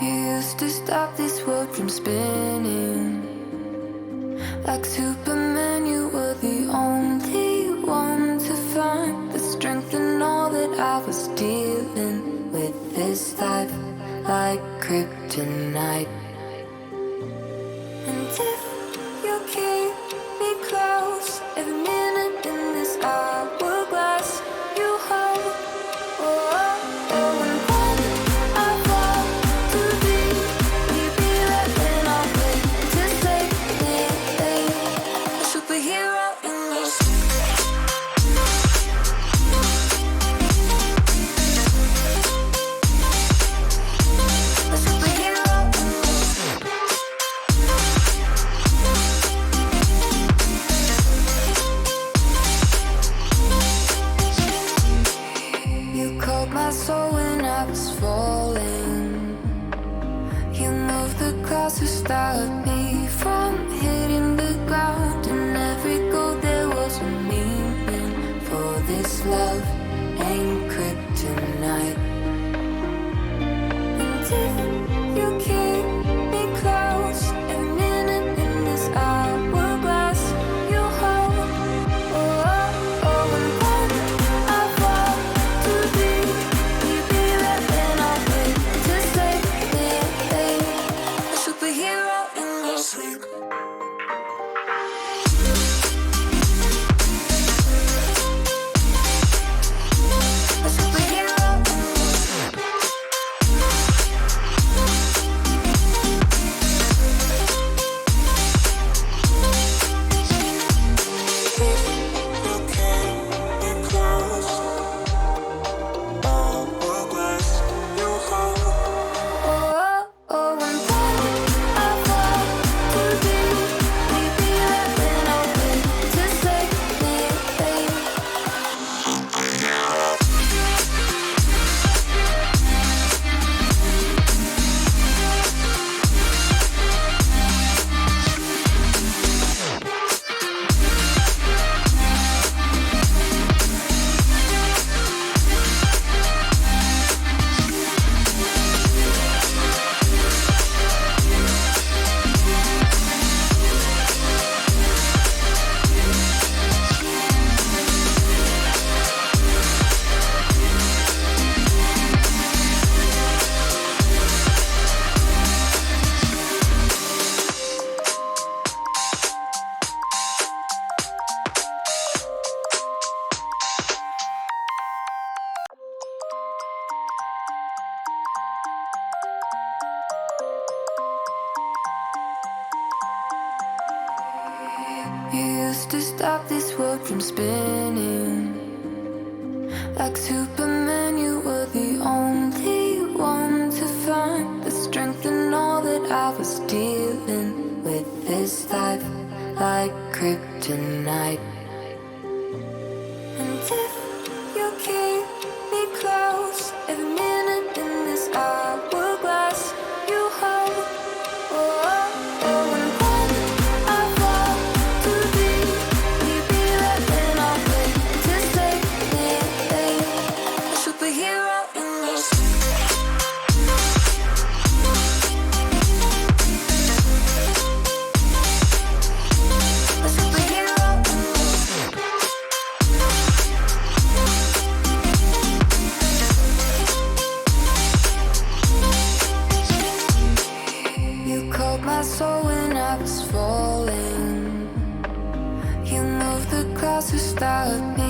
used to stop this world from spinning. Like Superman, you were the only one to find the strength in all that I was dealing with this life, like kryptonite. And if you keep me close, every minute in this hourglass you hold. Oh, oh, oh, and when I fall to be, will you be right when I'm waiting to save me? A superhero in your sleep. A superhero in your sleep. You called my soul when I was falling. You moved the clouds to stop me from hitting the ground. And every goal there was a meaning. For this love ain't kryptonite. And if you keep me close, every minute in this hourglass you hold. Oh, oh, oh, and when I fall to be, will you be right when I'm waiting to save me? A superhero in your sleep. A superhero in your sleep. Oh, oh, and when I fall to be, will you be right when I'm waiting to save me? You used to stop this world from spinning. Like Superman, you were the only one to find the strength in all that I was dealing with this life, like kryptonite. And if you keep me close, every minute in this hourglass you hold. Oh, oh, oh, and when I fall to be, will you be right when I'm waiting to save me? A superhero in your sleep. A superhero in your sleep. You called my soul when I was falling. You moved the clouds to stop me